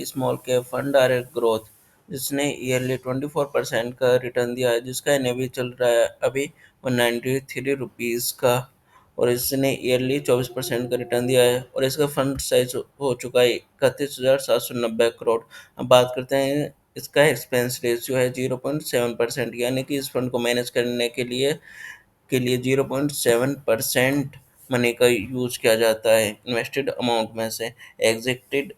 Small cap fund direct growth, जिसने yearly 24% का return दिया है, जिसका एनएवी चल रहा है अभी 193 रुपीज़ का। और इसने ईयरली 24% का रिटर्न दिया है और इसका फंड साइज हो चुका है 31,790 करोड़। अब बात करते हैं, इसका एक्सपेंस रेशियो है 0.7%, यानी कि इस फंड को मैनेज करने के लिए 0.7% मनी का यूज किया जाता है इन्वेस्टेड अमाउंट में से। एग्जिटेड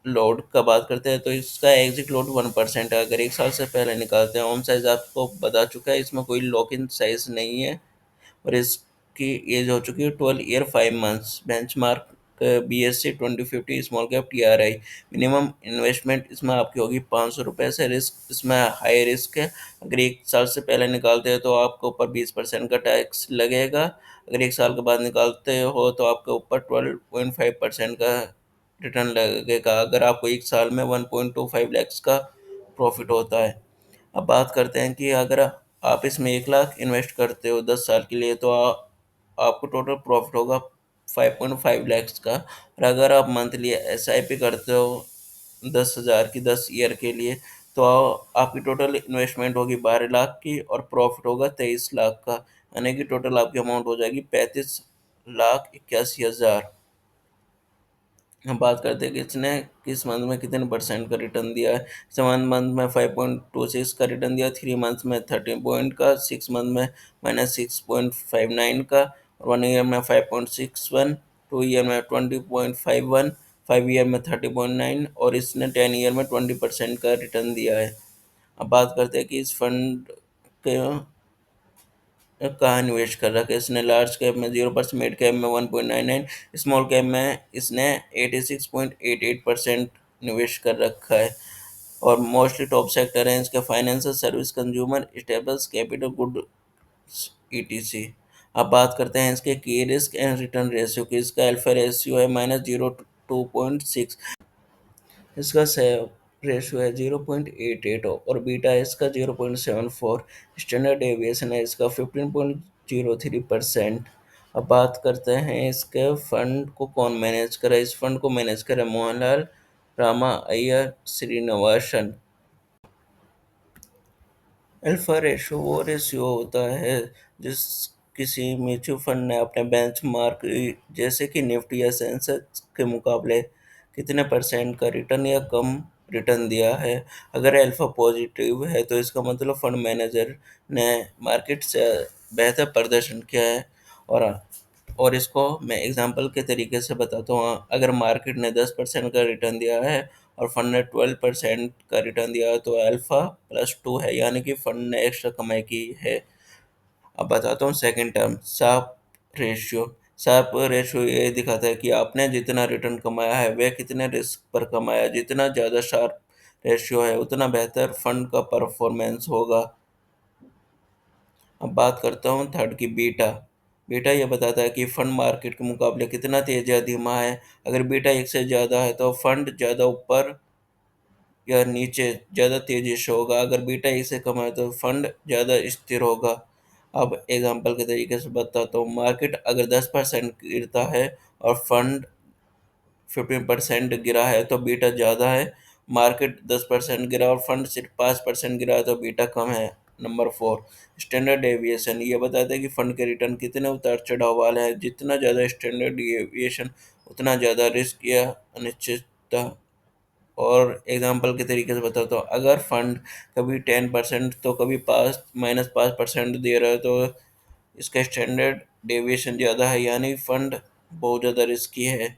लोड का बात करते हैं तो इसका एग्जिट लोड 1% है, अगर 1 साल से पहले निकालते हैं। होम साइज आपको बता चुका है, इसमें कोई लॉक इन साइज नहीं है और इसकी एज हो चुकी है 12 year 5 months. Benchmark BSE 2050 small cap TRI। Minimum investment इसमें आपकी होगी 500 रुपये से। रिस्क इसमें हाई रिस्क है, अगर 1 साल से पहले निकालते हैं तो आपके ऊपर 20% का टैक्स लगेगा, अगर 1 साल के बाद निकालते हो तो आपके ऊपर 12.5% का रिटर्न लगेगा, अगर आपको 1 साल में 1.25 लैक्स का प्रॉफिट होता है। अब बात करते हैं कि अगर आप इसमें 1 लाख इन्वेस्ट करते हो 10 साल के लिए तो आपको टोटल प्रॉफिट होगा 5.5 लैक्स का। और अगर आप मंथली SIP करते हो 10,000 की 10 ईयर के लिए तो आपकी टोटल इन्वेस्टमेंट होगी 12 लाख की और प्रॉफिट होगा 23 लाख का, यानी कि टोटल आपकी अमाउंट हो जाएगी 35,81,000। हम बात करते हैं कि इसने किस मंथ में कितने परसेंट का रिटर्न दिया है। 7 मंथ में 5.26 का रिटर्न दिया, 3 मंथ में 13 पॉइंट का, 6 मंथ में -6.59 का, 1 ईयर में 5.61, 2 ईयर में 20.51, 5 ईयर में 30.9 और इसने 10 ईयर में 20% का रिटर्न दिया है। अब बात करते हैं कि इस फंड के कहाँ निवेश कर रखा है इसने। लार्ज कैप में 0%, मिड कैप में 1.99, स्मॉल कैप में इसने 86.88% निवेश कर रखा है। और मोस्टली टॉप सेक्टर हैं इसके financial service, consumer stables, capital good, ETC। अब बात करते हैं इसके की रिस्क एंड रिटर्न रेशियो की। इसका अल्फा रेशियो है -0 to 2.6, इसका रेशियो है 0.88 और बीटा इसका 0.74, स्टैंडर्ड डेविएशन है इसका 15.03%। अब बात करते हैं इसके फंड को कौन मैनेज करे। इस फंड को मैनेज करे मोहनलाल रामा अय्यर श्रीनिवासन। अल्फा रेशो वो रेशियो होता है जिस किसी म्यूचुअल फंड ने अपने बेंचमार्क जैसे कि निफ्टी या सेंसेक्स के मुकाबले कितने परसेंट का रिटर्न या कम रिटर्न दिया है। अगर अल्फा पॉजिटिव है तो इसका मतलब फंड मैनेजर ने मार्केट से बेहतर प्रदर्शन किया है। और और इसको मैं एग्जांपल के तरीके से बताता हूँ, अगर मार्केट ने 10% का रिटर्न दिया है और फंड ने 12% का रिटर्न दिया है तो अल्फा +2 है, यानी कि फंड ने एक्स्ट्रा कमाई की है। अब बताता हूँ second term, Sharpe ratio. Sharpe ratio ये दिखाता है कि आपने जितना रिटर्न कमाया है वह कितने रिस्क पर कमाया। जितना ज़्यादा शार्प रेशियो है उतना बेहतर फंड का परफॉर्मेंस होगा। अब बात करता हूँ थर्ड की बीटा। बीटा ये बताता है कि फंड मार्केट के मुकाबले कितना तेज या धीमा है। अगर बीटा 1 से ज़्यादा है तो फंड ज़्यादा ऊपर या नीचे ज़्यादा तेजी से होगा, अगर बीटा 1 से कम है तो फंड ज़्यादा स्थिर होगा। अब एग्जांपल के तरीके से बताता हूँ, मार्केट अगर 10% गिरता है और फंड 15% गिरा है तो बीटा ज़्यादा है। मार्केट 10% गिरा और फंड सिर्फ 5% गिरा है तो बीटा कम है। Number 4, standard deviation. ये बताता है कि फंड के रिटर्न कितने उतार चढ़ाव वाले हैं। जितना ज़्यादा स्टैंडर्ड डेविएशन उतना ज़्यादा रिस्क या अनिश्चितता। और एग्जांपल के तरीके से बताता हूँ, अगर फंड कभी 10% तो कभी पाँच -5% दे रहा है तो इसका स्टैंडर्ड डेविएशन ज़्यादा है, यानी फंड बहुत ज़्यादा रिस्की है।